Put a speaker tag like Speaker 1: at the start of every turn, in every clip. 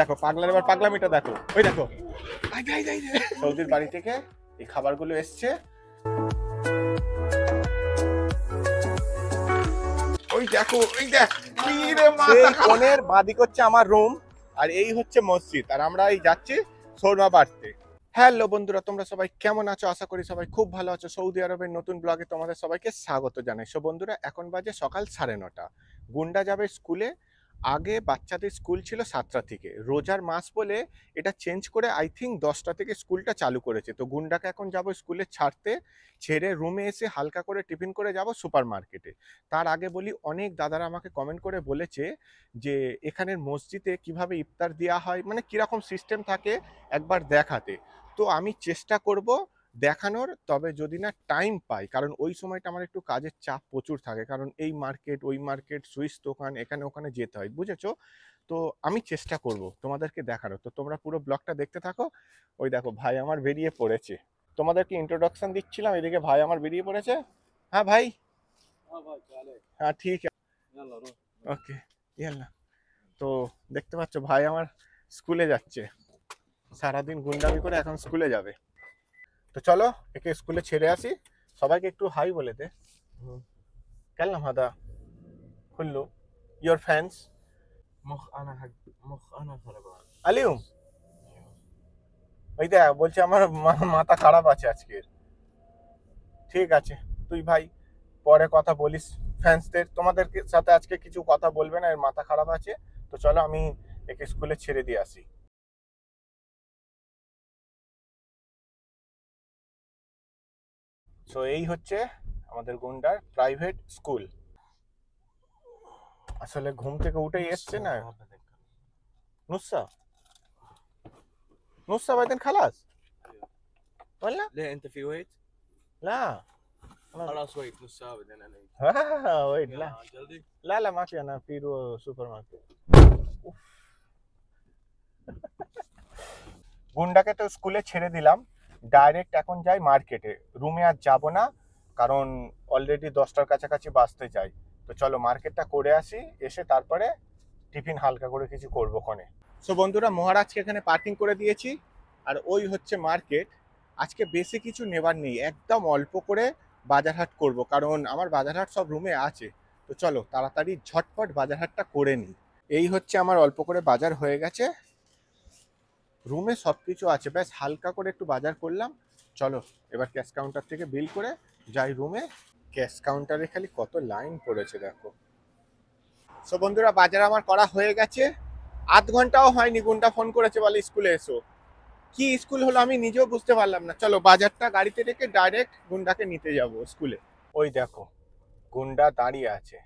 Speaker 1: দেখো পাগলার এবার পাগলামিটা দেখো, ওই দেখো সৌদির বাড়ি থেকে এই খাবারগুলো এসছে। ওই দেখো, ওই দেখ কোণের বাঁদিক হচ্ছে আমার রুম, আর এই হচ্ছে মসজিদ, আর আমরা এই যাচ্ছি শোরমা বাড়তে। হ্যালো বন্ধুরা, তোমরা সবাই কেমন আছো? আশা করি সবাই খুব ভালো আছো। সৌদি আরবের নতুন ব্লগে তোমাদের সবাইকে স্বাগত জানাই। সো বন্ধুরা, এখন বাজে সকাল 9:30। গুন্ডা যাবে স্কুলে। আগে বাচ্চাদের স্কুল ছিল 7টা থেকে, রোজার মাস বলে এটা চেঞ্জ করে আই থিঙ্ক 10টা থেকে স্কুলটা চালু করেছে। তো গুন্ডাকে এখন যাব স্কুলে ছাড়তে, ছেড়ে রুমে এসে হালকা করে টিফিন করে যাব সুপার মার্কেটে। তার আগে বলি, অনেক দাদারা আমাকে কমেন্ট করে বলেছে যে এখানের মসজিদে কিভাবে ইফতার দেওয়া হয়, মানে কিরকম সিস্টেম থাকে একবার দেখাতে। তো আমি চেষ্টা করব দেখানোর, তবে যদি না টাইম পাই, কারণ ওই সময়টা আমার একটু কাজের চাপ প্রচুর থাকে, কারণ এই মার্কেট ওই মার্কেট সুইস দোকান এখানে ওখানে যেতে হয়, বুঝেছো? তো আমি চেষ্টা করব তোমাদেরকে দেখানোর। তো তোমরা পুরো ব্লগটা দেখতে থাকো। ওই দেখো ভাই আমার বেরিয়ে পড়েছে, তোমাদেরকে ইন্ট্রোডাকশন দিচ্ছিলাম, এদিকে ভাই আমার বেরিয়ে পড়েছে। হ্যাঁ ভাই, হ্যাঁ ঠিক আছে, ওকে ইয়াল্লা। তো দেখতে পাচ্ছ ভাই আমার স্কুলে যাচ্ছে, সারাদিন গুন্ডামি করে এখন স্কুলে যাবে। তো চলো একে স্কুলে ছেড়ে আসি। সবাইকে একটু হাই বলে দে। কেলাম হাদা কুল্লু ইয়োর ফ্যান্স আলিউম। ওই দেখ বলছে আমার মাথা খারাপ আছে আজকে। ঠিক আছে, তুই ভাই পরে কথা বলিস ফ্যান্সদের, তোমাদের সাথে আজকে কিছু কথা বলবে না, এর মাথা খারাপ আছে। তো চলো আমি একে স্কুলে ছেড়ে দিয়ে আসি। সো এই হচ্ছে আমাদের গুন্ডার প্রাইভেট স্কুল। আসলে ঘুম থেকে উঠেই এসছে না। নুসা নুসا بعدين خلاص ولا
Speaker 2: ليه انت في ويت؟
Speaker 1: لا
Speaker 2: خلاص ويت نص ساعه بعدين انا
Speaker 1: ويت لا
Speaker 2: جلدي
Speaker 1: لا لا ما في انا في سوبر ماركت। গুন্ডাকে তো স্কুলে ছেড়ে দিলাম, ডাইরেক্ট এখন যাই মার্কেটে। রুমে আর যাব না, কারণ অলরেডি 10টার কাছাকাছি বাজতে যাই। তো চলো মার্কেটটা করে আসি, এসে তারপরে টিফিন হালকা করে কিছু করবো কোনে। সো বন্ধুরা, মহারাজকে এখানে পার্কিং করে দিয়েছি, আর ওই হচ্ছে মার্কেট। আজকে বেশি কিছু নেবার নেই, একদম অল্প করে বাজারহাট করব, কারণ আমার বাজারহাট সব রুমে আছে। তো চলো তাড়াতাড়ি ঝটপট বাজারহাটটা করে নিই। এই হচ্ছে আমার অল্প করে বাজার হয়ে গেছে, রুমে সব কিছু আছে, ব্যাস হালকা করে একটু বাজার করলাম। চলো এবার ক্যাশ কাউন্টার থেকে বিল করে যাই রুমে। ক্যাশ কাউন্টারে খালি কত লাইন পড়েছে দেখো। সো বন্ধুরা, বাজার আমার করা হয়ে গেছে, আধ ঘন্টাও হয়নি গুন্ডা ফোন করেছে, বলে স্কুলে এসো। কি স্কুল হলো আমি নিজেও বুঝতে পারলাম না। চলো বাজারটা গাড়িতে রেখে ডাইরেক্ট গুন্ডাকে নিতে যাব স্কুলে। ওই দেখো গুন্ডা দাঁড়িয়ে আছে,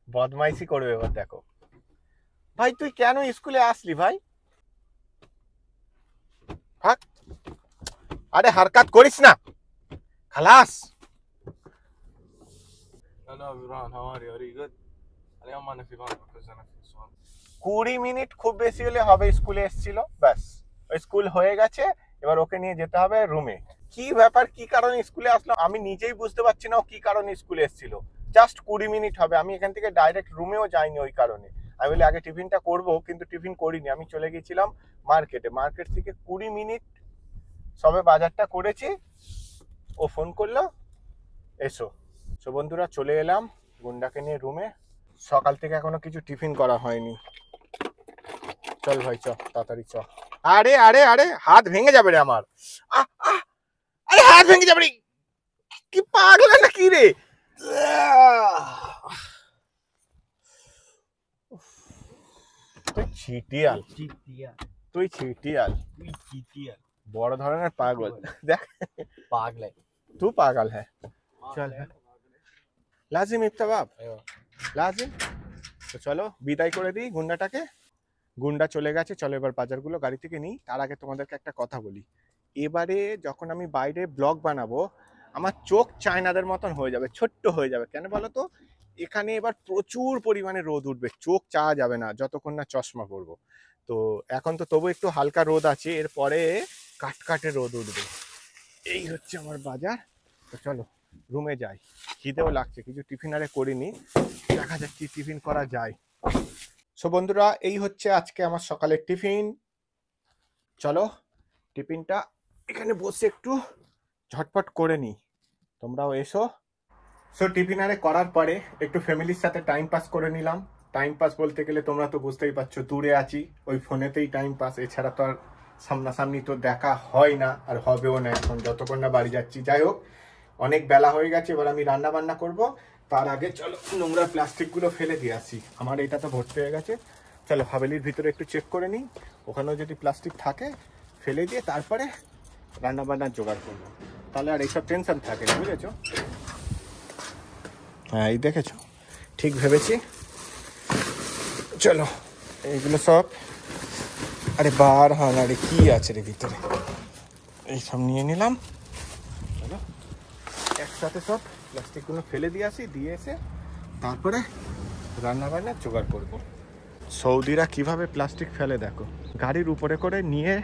Speaker 1: বদমাইশি করবে এবার দেখো। ভাই তুই কেন স্কুলে আসলি ভাই? থাক, আরে হারকাত করিস না, খালাস।
Speaker 2: هلا بران how are you? Are you good? اليوم انا في بالك because انا في الصوم
Speaker 1: 20 minute খুব বেশি হলে হবে স্কুলে এসেছিল, ব্যাস ওই স্কুল হয়ে গেছে। এবার ওকে নিয়ে যেতে হবে রুমে। কি ব্যাপার, কি কারণে স্কুলে আসলো আমি নিজেই বুঝতে পারছি না, ও কি কারণে স্কুলে এসেছিল। জাস্ট 20 মিনিট হবে, আমি এখান থেকে ডাইরেক্ট রুমেও যাইনি ওই কারণে। আমি বলি আগে টিফিনটা করবো, কিন্তু টিফিন করিনি, আমি চলে গেছিলাম মার্কেটে। মার্কেট থেকে 20 মিনিট সবে বাজারটা করেছি, ও ফোন করলো এসো। সো বন্ধুরা, চলে এলাম গুন্ডাকে নিয়ে রুমে। সকাল থেকে এখনো কিছু টিফিন করা হয়নি। চল ভাই চ, তাড়াতাড়ি চ। আরে আরে আরে হাত ভেঙে যাবে রে আমার। আরে হাত ভেঙে যাবে রে, কি পাগলা না কি রে? তুই ছিটিয়াল, তুই ছিটিয়াল, বড় ধরনের পাগল। দেখ
Speaker 2: पागल है
Speaker 1: तू पागल है। चल लाजिम इफ्ताबाब লাজিম। তো চলো বিদায় করে দিই গুন্ডাটাকে। গুন্ডা চলে গেছে, চলো এবার বাজারগুলো গাড়ি থেকে নিই। তার আগে তোমাদেরকে একটা কথা বলি, এবারে যখন আমি বাইরে ব্লগ বানাবো আমার চোখ চায়নাদের মতন হয়ে যাবে, ছোট্ট হয়ে যাবে। কেন বলো তো, এখানে এবার প্রচুর পরিমাণে রোদ উঠবে, চোখ চাওয়া যাবে না যতক্ষণ না চশমা পরবো। তো এখন তো তবু একটু হালকা রোদ আছে, এরপরে কাটকাটে রোদ উঠবে। এই হচ্ছে আমার বাজার। তো চলো রুমে যাই, খিদেও লাগছে, কিছু টিফিন আরে করিনি, দেখা যাক কি টিফিন করা যায়। সো বন্ধুরা, এই হচ্ছে আজকে আমার সকালের টিফিন। চলো টিফিনটা এখানে বসে একটু ঝটপট করে নিই, তোমরাও এসো। সো টিফিন আরে করার পরে একটু ফ্যামিলির সাথে টাইম পাস করে নিলাম। টাইম পাস বলতে গেলে তোমরা তো বুঝতেই পারছো, দূরে আছি, ওই ফোনেতেই টাইম পাস, এছাড়া তো আর সামনাসামনি তো দেখা হয় না, আর হবেও না এখন যতক্ষণ না বাড়ি যাচ্ছি। যাই হোক, অনেক বেলা হয়ে গেছে, এবার আমি রান্না বান্না করব। তার আগে চলো নোংরা প্লাস্টিকগুলো ফেলে দিয়ে আসি। আমার এটা তো ভর্তি হয়ে গেছে, চলো হাভেলির ভিতরে একটু চেক করে নিই, ওখানেও যদি প্লাস্টিক থাকে ফেলে দিয়ে তারপরে রান্না বান্নার জোগাড় করবো, তাহলে আর এইসব টেনশন থাকে না, বুঝেছো? হ্যাঁ, এই দেখেছো, ঠিক ভেবেছি। চলো এইগুলো সব, আরে বার হয় না রে, কি আছে রে ভিতরে, এই সব নিয়ে নিলাম। চলো একসাথে সব প্লাস্টিকগুলো ফেলে দিয়ে আসি, দিয়ে এসে তারপরে রান্না বান্নার জোগাড় করবো। সৌদিরা কিভাবে প্লাস্টিক ফেলে দেখো, গাড়ির উপরে করে নিয়ে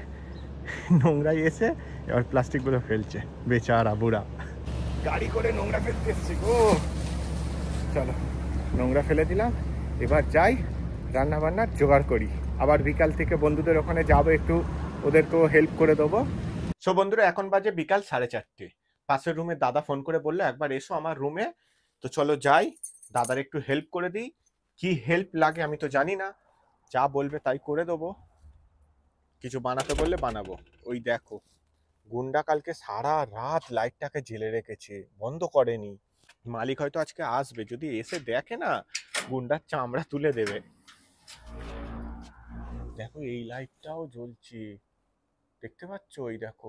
Speaker 1: নোংরাই এসে এবার প্লাস্টিকগুলো ফেলছে, বেচারা বুড়া গাড়ি করে নোংরা ফেলতে এসছে গো। চলো নোংরা ফেলে দিলাম, এবার যাই রান্না বান্নার জোগাড় করি। আবার বিকাল থেকে বন্ধুদের ওখানে যাবো, একটু ওদেরকেও হেল্প করে দেবো। সো বন্ধুরা, এখন বাজে বিকাল 4:30। পাশের রুমে দাদা ফোন করে বললো একবার এসো আমার রুমে। তো চলো যাই, দাদার একটু হেল্প করে দিই। কি হেল্প লাগে আমি তো জানি না, যা বলবে তাই করে দেবো। কিছু বানাতে বললে বানাবো। ওই দেখো, গুন্ডা কালকে সারা রাত লাইটটাকে জ্বেলে রেখেছে, বন্ধ করেনি। মালিক হয়তো আজকে আসবে, যদি এসে দেখে না, গুন্ডার চামড়া তুলে দেবে। দেখো এই লাইটটাও জ্বলছে, দেখতে পাচ্ছ? ওই দেখো,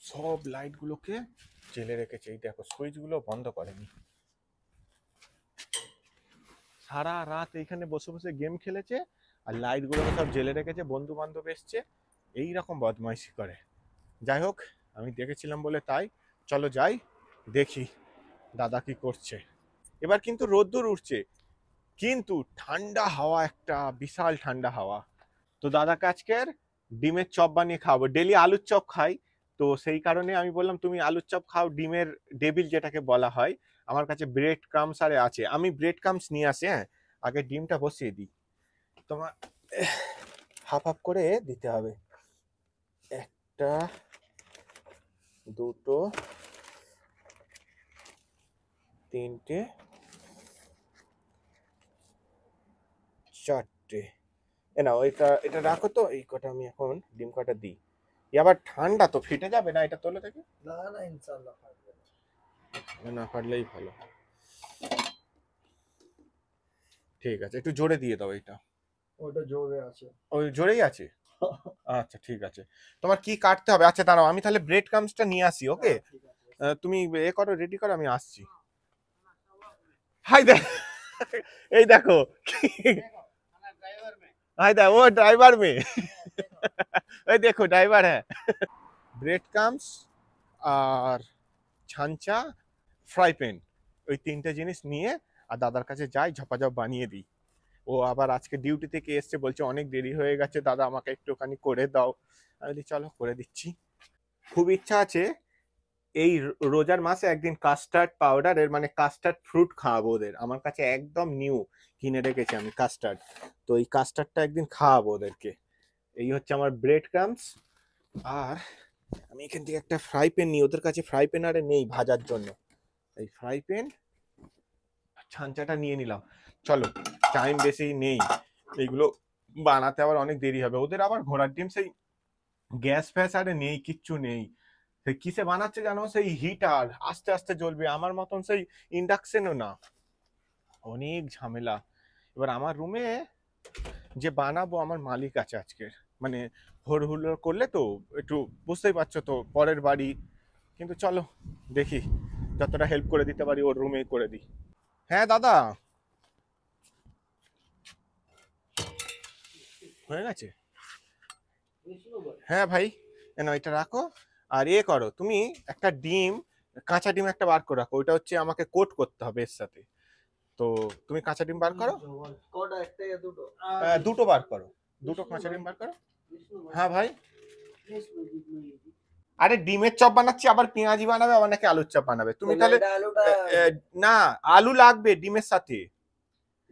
Speaker 1: সব লাইট গুলোকে জ্বেলে রেখেছে। এই দেখো, সুইচ গুলো বন্ধ করেনি। সারা রাত এইখানে বসে বসে গেম খেলেছে, আর লাইট গুলো সব জ্বেলে রেখেছে। বন্ধু বান্ধব এসছে, এইরকম বদমাইশি করে। যাই হোক, আমি দেখেছিলাম বলে তাই। চলো যাই, দেখি দাদা কি করছে। এবার কিন্তু রোদ্দুর উঠছে, কিন্তু ঠান্ডা হাওয়া, একটা বিশাল ঠান্ডা হাওয়া। তো দাদাকে আজকের ডিমের চপ বানিয়ে খাওয়াবো। ডেলি আলুর চপ খাই, তো সেই কারণে আমি বললাম তুমি আলুর চপ খাও, ডিমের ডেবিল যেটাকে বলা হয়। আমার কাছে ব্রেড ক্রামস আরে আছে, আমি ব্রেড ক্রামস নিয়ে আসি। হ্যাঁ, আগে ডিমটা বসিয়ে দিই। তোমার হাফ হাফ করে দিতে হবে, একটা, দুটো, তিনটে, চারটে। না, এটা রাখো তো, এই কটা আমি এখন ডিম কটা দিই। আবার ঠান্ডা তো, ফেটে যাবে না এটা তোলে থেকে?
Speaker 3: না না, ইনশাআল্লাহ ফাটবে
Speaker 1: না, ফাটলেই ভালো। ঠিক আছে, একটু জোরে দিয়ে দাও এটা।
Speaker 3: ওটা জোরে আছে।
Speaker 1: ওই জোরেই আছে? আচ্ছা ঠিক আছে। তোমার কি কাটতে হবে? আচ্ছা দাঁড়াও, আমি তাহলে ব্রেড ক্রামসটা নিয়ে আসি। ওকে,
Speaker 3: ঠিক আছে।
Speaker 1: তুমি এ করো, রেডি করো, আমি আসছি। হাই দেখ, এই দেখো, হাই দেখ, ও ড্রাইভার মে, এই দেখো ড্রাইভার। হ্যাঁ, ব্রেড ক্রামস আর ছাঞ্চা, ফ্রাই প্যান, ওই তিনটে জিনিস নিয়ে আর দাদার কাছে যাই, ঝপাঝপ বানিয়ে দিই। ও আবার আজকে ডিউটি থেকে এসছে, বলছে অনেক দেরি হয়ে গেছে দাদা, আমাকে একটুখানি করে দাও। আমি বলি চলো করে দিচ্ছি। খুব ইচ্ছা আছে এই রোজার মাসে একদিন কাস্টার্ড পাউডার, এর মানে কাস্টার্ড ফ্রুট খাওয়াবো ওদের। আমার কাছে একদম নিউ কিনে রেখেছি আমি কাস্টার্ড, তো এই কাস্টার্ডটা একদিন খাওয়াবো ওদেরকে। এই হচ্ছে আমার ব্রেড ক্রামস। আর আমি এখান থেকে একটা ফ্রাই প্যান নিই, ওদের কাছে ফ্রাই প্যান আরে নেই ভাজার জন্য। এই ফ্রাই প্যান, ছাঁচাটা নিয়ে নিলাম। চলো, টাইম বেশি নেই, এইগুলো বানাতে আবার অনেক দেরি হবে। ওদের আবার ঘোড়ার ডিম, সেই গ্যাস ফ্যাস আরে নেই, কিচ্ছু নেই। সেই কিসে বানাচ্ছে জানো? সেই হিটার, আস্তে আস্তে জ্বলবে, আমার মতন সেই ইন্ডাকশনও না, অনেক ঝামেলা। এবার আমার রুমে যে বানাবো, আমার মালিক আছে আজকের, মানে হর হুল্লোড় করলে তো একটু, বুঝতেই পারছো তো, পরের বাড়ি। কিন্তু চলো দেখি, যতটা হেল্প করে দিতে পারি ওর রুমেই করে দিই। হ্যাঁ দাদা, হয়ে গেছে? হ্যাঁ ভাই, না এটা রাখো। আর এ করো, তুমি একটা ডিম, কাঁচা ডিম একটা বার করে রাখো, ওইটা হচ্ছে আমাকে কোট করতে হবে এর সাথে। তো তুমি কাঁচা ডিম বার করো।
Speaker 3: কটা, একটা या দুটো?
Speaker 1: দুটো বার করো, দুটো কাঁচা ডিম বার করো। হ্যাঁ ভাই, আরে ডিমের চপ বানাচ্ছি, আবার পেঁয়াজি বানাবে, আবার নাকি আলুর চপ বানাবে। তুমি তাহলে
Speaker 3: আলুটা
Speaker 1: না, আলু লাগবে ডিমের সাথে।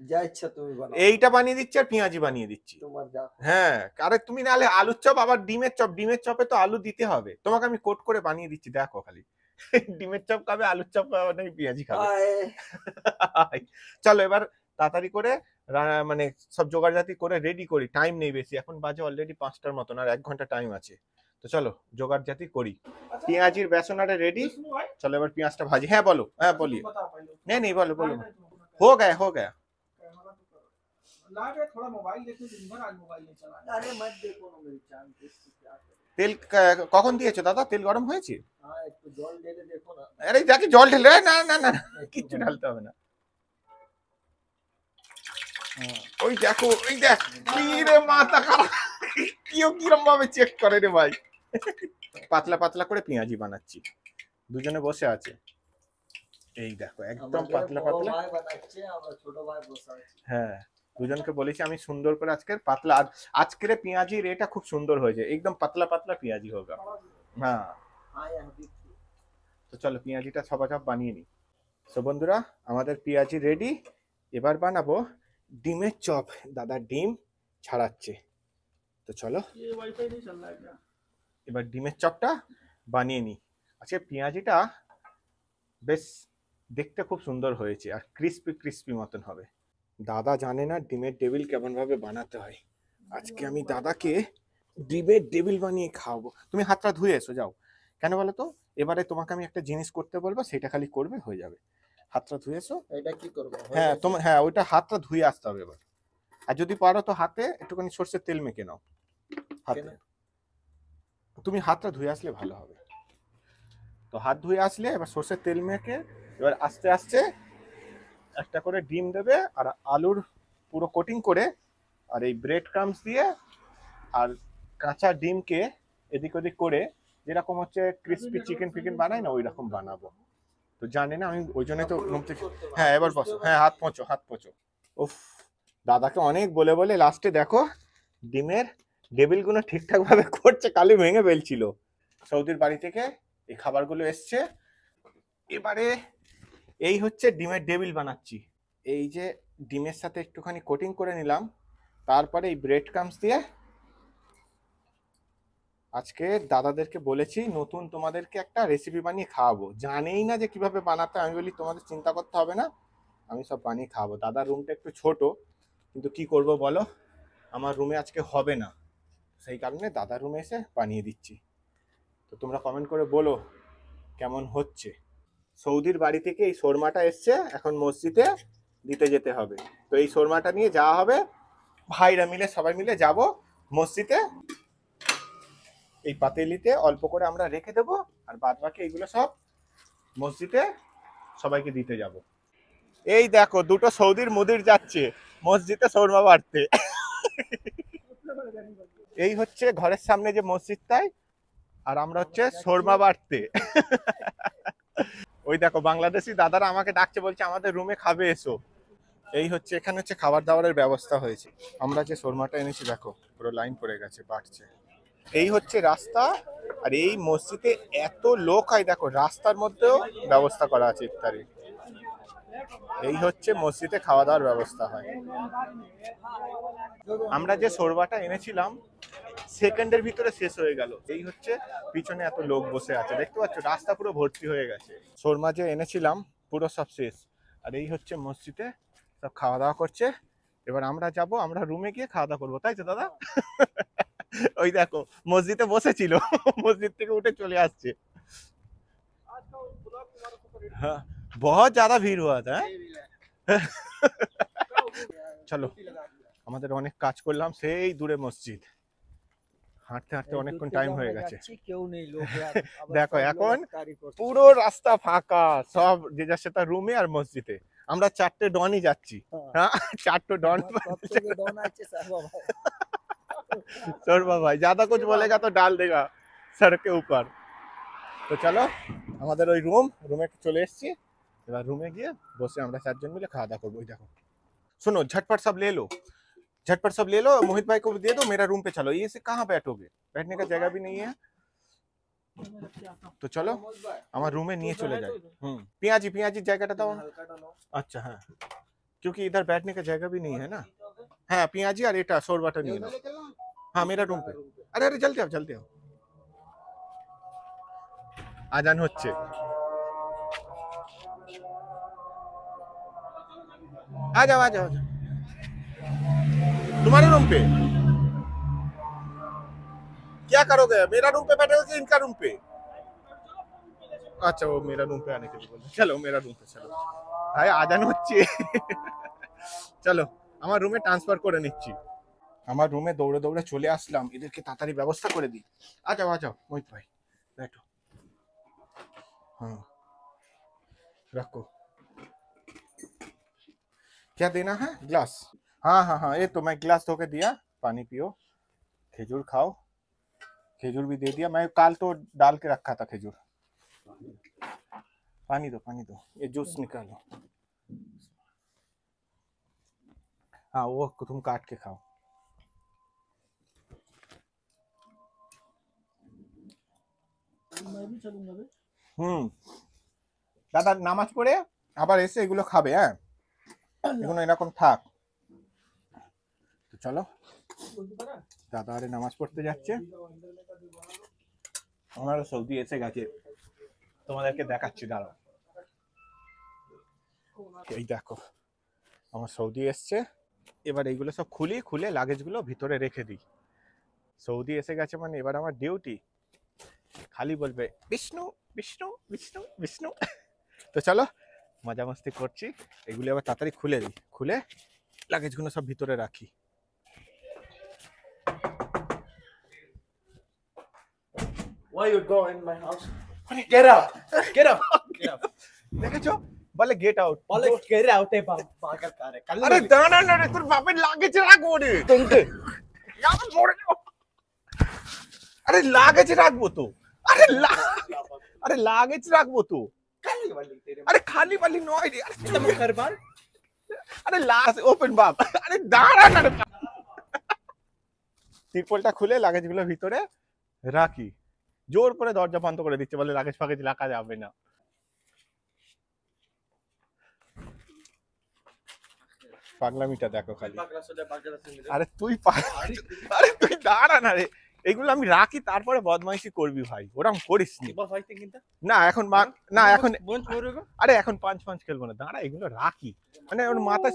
Speaker 3: যা ইচ্ছা তুমি বানাও,
Speaker 1: এইটা বানিয়ে দিচ্ছি আর পেঁয়াজি বানিয়ে দিচ্ছি।
Speaker 3: তোমার যা।
Speaker 1: হ্যাঁ, আরে তুমি নাহলে আলুর চপ আবার ডিমের চপ, ডিমের চপে তো আলু দিতে হবে। তোমাকে আমি কোট করে বানিয়ে দিচ্ছি, দেখো খালি। ডিমের চপ খাবে, আলুর চপ খাবে নাকি পেঁয়াজি খাবে। চলো এবার তাড়াতাড়ি করে মানে সব জোগাড়জাতি করে রেডি করি, টাইম নেই বেশি, এখন বাজে অলরেডি 5টার মতন, আর 1 ঘন্টা টাইম আছে। তো চলো জোগাড়জাতি করি। পেঁয়াজির বেসনাটা রেডি, চলো এবার পেঁয়াজটা ভাজি। হ্যাঁ বলো, হ্যাঁ বলিए। नहीं नहीं बोलो बोलो, हो गया हो गया।
Speaker 4: थोड़ा मोबाइल देखने दिन भर आज मोबाइल नहीं चला।
Speaker 3: अरे मत देखो ना मेरी चांद, क्या करे।
Speaker 1: তেল কখন দিয়েছো দাদা? তেল গরম হয়েছে?
Speaker 3: हाँ एक तो जल ढेले देखो ना।
Speaker 1: আরে যাকে জল ঢেলে, না না না কিচ্ছু ঢালতে হবে না। ওই দেখো, ওই দেখ কি রে মাথা খারাপ, কিরম ভাবে চেক করে রে ভাই। পাতলা পাতলা করে পেঁয়াজি বানাচ্ছি, দুজনে বসে আছে। এই দেখো একদম পাতলা পাতলা।
Speaker 3: ভাই বানাচ্ছে, আমরা ছোট ভাই বসে আছি।
Speaker 1: হ্যাঁ, দুজনকে বলেছি আমি সুন্দর করে আজকের পাতলা, আর আজকের পেঁয়াজির এটা খুব সুন্দর হয়েছে, একদম পাতলা পাতলা পেঁয়াজি হোগা। হ্যাঁ তো চলো পেঁয়াজিটা সবাই বানিয়ে নি। তো বন্ধুরা আমাদের পেঁয়াজি রেডি, এবার বানাবো ডিমের চপ। দাদা ডিম ছাড়াচ্ছে, তো চলো
Speaker 4: ये वाईफाई नहीं चल रहा है क्या?
Speaker 1: এবার ডিমের চপটা বানিয়ে নি। আজকে পেঁয়াজিটা বেশ দেখতে খুব সুন্দর হয়েছে, আর ক্রিস্পি ক্রিস্পি মতন হবে। দাদা জানে না ডিমের টেবিল কেমন ভাবে বানাতে হয়, আজকে আমি দাদাকে ডিমের টেবিল বানিয়ে খাওয়াবো। তুমি হাতটা ধুয়ে এসো, যাও। কেন বলো তো, এবারে তোমাকে আমি একটা জিনিস করতে বলবো, সেটা খালি করবে, হয়ে যাবে। হাতটা ধুয়ে এসো।
Speaker 3: এটা কি করব?
Speaker 1: হ্যাঁ তোমার, হ্যাঁ ওইটা হাতটা ধুয়ে আসতে হবে এবার। আর যদি পারো তো হাতে একটুখানি সর্ষের তেল মেখে নাও হাতে। তুমি হাতটা ধুয়ে আসলে ভালো হবে। তো হাত ধুয়ে আসলে এবার সর্ষের তেল মেখে এবার আস্তে আস্তে একটা করে ডিম দেবে, আর আলুর পুরো কোটিং করে, আর এই ব্রেড ক্রামস দিয়ে আর কাঁচা ডিমকে এদিক ওদিক করে, যেরকম হচ্ছে ক্রিস্পি চিকেন ফিকেন বানাই না, ওই রকম বানাবো। তো জানি না আমি, ওই জন্যই তো রুম থেকে। হ্যাঁ এবার বসো, হ্যাঁ হাত পোঁছো হাত পোঁছো। উফ, দাদাকে অনেক বলে বলে লাস্টে দেখো ডিমের টেবিলগুলো ঠিকঠাক ভাবে করছে, কালি ভেঙে ফেলছিল। সৌদির বাড়ি থেকে এই খাবারগুলো এসছে, এবারে এই হচ্ছে ডিমের টেবিল বানাচ্ছি। এই যে ডিমের সাথে একটুখানি কোটিং করে নিলাম, তারপরে এই ব্রেড ক্রামস দিয়ে আজকে দাদাদেরকে বলেছি নতুন তোমাদেরকে একটা রেসিপি বানিয়ে খাওয়াবো। জানেই না যে কিভাবে বানাতে, আমি বলি তোমাদের চিন্তা করতে হবে না, আমি সব বানিয়ে খাওয়াবো। দাদার রুমটা একটু ছোট, কিন্তু কি করব বলো, আমার রুমে আজকে হবে না, সেই কারণে দাদার রুমে এসে বানিয়ে দিচ্ছি। তো তোমরা কমেন্ট করে বলো কেমন হচ্ছে। সৌদির বাড়ি থেকে এই শোরমাটা এসছে, এখন মসজিদে দিতে যেতে হবে। তো এই শোরমাটা নিয়ে যাওয়া হবে, ভাইরা মিলে সবাই মিলে যাব মসজিদে। এই পাতিলিতে অল্প করে আমরা রেখে দেবো, আর বাদ বাকি এইগুলো সব মসজিদে সবাইকে দিতে যাব। এই দেখো দুটো সৌদির মুদির যাচ্ছে মসজিদে শোরমা বাড়তে। এই হচ্ছে ঘরের সামনে যে মসজিদটাই, আর আমরা হচ্ছে শোরমা বাড়তে। ওই দেখো বাংলাদেশি দাদারা আমাকে ডাকছে, বলছে আমাদের রুমে খাবে, এসো। এই হচ্ছে এখানে হচ্ছে খাবার দাবারের ব্যবস্থা হয়েছে। আমরা যে শোরমাটা এনেছি দেখো পুরো লাইন পড়ে গেছে, বাড়ছে। এই হচ্ছে রাস্তা, আর এই মসজিদে এত লোক হয় দেখো, রাস্তার মধ্যেও ব্যবস্থা করা আছে ইফতারি। এই হচ্ছে মসজিদে খাওয়া দাওয়ার ব্যবস্থা হয়। আমরা যে শোরমাটা এনেছিলাম সেকেন্ডের ভিতরে শেষ হয়ে গেল। এই হচ্ছে পিছনে এত লোক বসে আছে, দেখতে পাচ্ছ রাস্তা পুরো ভর্তি হয়ে গেছে। শোরমা যে এনেছিলাম পুরো সব শেষ, আর এই হচ্ছে মসজিদে সব খাওয়া দাওয়া করছে। এবার আমরা যাব, আমরা রুমে গিয়ে খাওয়া দাওয়া করবো, তাই তো দাদা? ওই দেখো মসজিদে বসেছিল, মসজিদ থেকে উঠে চলে আসছে। হ্যাঁ বহুত জ্যাদা ভিড় হুয়া থা। চলো আমাদের অনেক কাজ করলাম, সেই দূরে মসজিদ, হাঁটতে হাঁটতে অনেকক্ষণ টাইম হয়ে গেছে।
Speaker 3: কেউ নেই লোক।
Speaker 1: দেখো এখন পুরো রাস্তা ফাঁকা, সব যে যার সাথে রুমে আর মসজিদে। আমরা 4টে ডনই যাচ্ছি। হ্যাঁ 4টে ডন। शोरमा भाई ज्यादा कुछ बोलेगा तो डाल देगा सर के ऊपर। তো চলো আমাদের ওই রুমে চলে এসেছি, এবার রুমে গিয়ে বসে আমরা 4 জন মিলে খাওয়া দাওয়া করবো। ওই দেখো सुनो झटपट सब ले लो, झटपट सब ले लो, मोहित भाई को दे दो, मेरा रूम पे चलो। ये से कहाँ बैठोगे, बैठने का जगह भी नहीं है। তো চলো আমার রুমে নিয়ে চলে যাই। পেঁয়াজি পেঁয়াজির জায়গাটা দাও। আচ্ছা হ্যাঁ क्योंकि इधर बैठने का जगह भी नहीं है ना। हाँ पियाजी और एटा शोरबाटा नहीं है। हाँ मेरा रूम पे। अरे अरे जल्दी आओ जल्दी आओ। আজান হচ্ছে। आ जाओ आ जाओ। तुम्हारे रूम पे क्या करोगे? मेरा रूम पे बैठे हो कि इनका रूम पे? अच्छा वो मेरा रूम पे आने के लिए बोल रहे। चलो मेरा रूम पे चलो। ভাই আজান হচ্ছে। চলো আমার রুমে ট্রান্সফার করে নিচ্ছি। আমার রুমে দৌড়ে দৌড়ে চলে আসলাম, এদেরকে তাড়াতাড়ি ব্যবস্থা করে দিই। आ जाओ मोहित भाई बैठो। हाँ रखो। क्या देना है? ग्लास। हाँ ये तो मैं ग्लास धो के दिया, पानी पियो, खजूर खाओ। खजूर भी दे दिया, मैं काल तो डाल के रखा था खजूर। पानी दो ये जूस निकालो। हाँ वो तुम काट के खाओ।
Speaker 3: मैं भी चलूंगा बे।
Speaker 1: দাদা নামাজ পড়ে আবার এসে এগুলো খাবে। হ্যাঁ এগুলো এরকম থাক। তো চলো দাদা আরে নামাজ পড়তে যাচ্ছে। আমার সৌদি এসে গেছে, তোমাদেরকে দেখাচ্ছি দাঁড়াও। এই দেখো আমার সৌদি এসছে। এবার এইগুলো সব খুলে লাগেজগুলো ভিতরে রেখে দিই। সৌদি এসে গেছে মানে এবার আমার ডিউটি খালি বলবে বিষ্ণু বিষ্ণু বিষ্ণু বিষ্ণু। তো চলো মজা মস্তি করছি, এগুলো আবার তাড়াতাড়ি খুলে দিই, খুলে লাগেজগুলো সব ভিতরে রাখি।
Speaker 2: Why you go in my house? Get out! Get out! Get out!
Speaker 1: দেখেছো বলে গেট আউট।
Speaker 3: বলে get out এ পাগল কারে।
Speaker 1: আরে দাঁড়া না রে, তোর বাপের লাগেজ রাখবো রে। তোকে আমি মরে যাব। আরে লাগেজ রাখবো তো। আরে লাগেজ রাখবো তো।
Speaker 3: खाली वाली तेरे
Speaker 1: আরে খালি বালি নয় রে।
Speaker 3: तुम कर बार
Speaker 1: আরে লাস্ট ওপেন বাপ। আরে দাঁড়া না রে। ত্রিপলটা খুলে লাগেজগুলো ভিতরে রাখি। জোর করে দরজা বন্ধ করে দিচ্ছে, বলে লাগেজ ফাগেজ রাখা যাবে না। পাগলামিটা দেখো খালি। আরে তুই আরে তুই দাঁড়া না রে, এগুলো আমি রাখি তারপরে বদমাইশি করবি ভাই, ওরকম করিস নি। না এখন না এখন আরে এখন পাঁচ খেলবো না, দাঁড়া এগুলো রাখি মানে ওর মাথা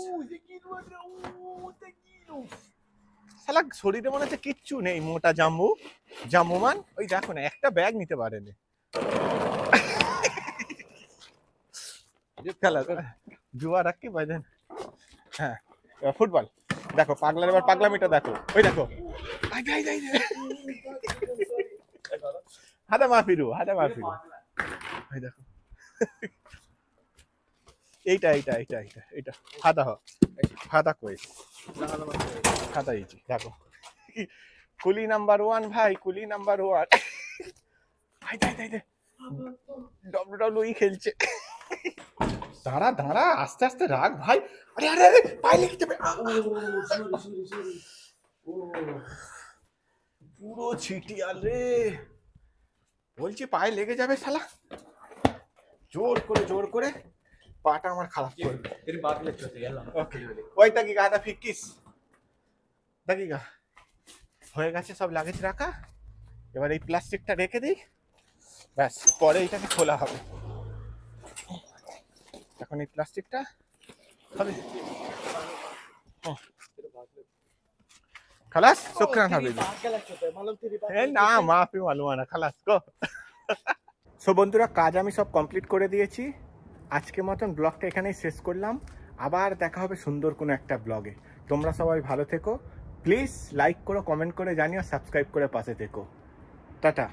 Speaker 1: শালা শরীরে মনে হচ্ছে কিচ্ছু নেই, মোটা জাম্বুমান। ওই দেখো না একটা ব্যাগ নিতে পারেনি। খেলা জুয়া রাখি বাজেন। হ্যাঁ ফুটবল দেখো, পাগলার এবার পাগলামিটা দেখো। ওই দেখো হাদা মাফিরু ওই দেখো এইটা হাদা কই হাদা এইছি দেখো। কুলি নাম্বার 1 ভাই, কুলি নাম্বার 1 ভাই। WWE খেলছে। দাঁড়া আস্তে আস্তে রাখ ভাই। আরে আরে আরে পায়ে লেগে যাবে। পুরো ছিটিয়াল রে, বলছি পায়ে লেগে যাবে শালা। জোর করে পাটা আমার খারাপ করবে।
Speaker 3: तेरी बात ले चलते गया
Speaker 1: ওকে ওই দাগিগা হাদা ফিকিস দাগিগা হয়ে গেছে সব লাগেজ রাখা। এবার এই প্লাস্টিকটা রেখে দিই, ব্যাস পরে এটাকে খোলা হবে। এখন এই প্লাস্টিকটা হবে খালাস। শুকরান হাবিবি। না মাফি মালুমানা খালাস গো। সো বন্ধুরা কাজ আমি সব কমপ্লিট করে দিয়েছি। আজকের মতন ব্লগটা এখানেই শেষ করলাম। আবার দেখা হবে সুন্দর কোনো একটা ব্লগে। তোমরা সবাই ভালো থেকো, প্লিজ লাইক করো, কমেন্ট করে জানিও, সাবস্ক্রাইব করে পাশে থেকো। টাটা।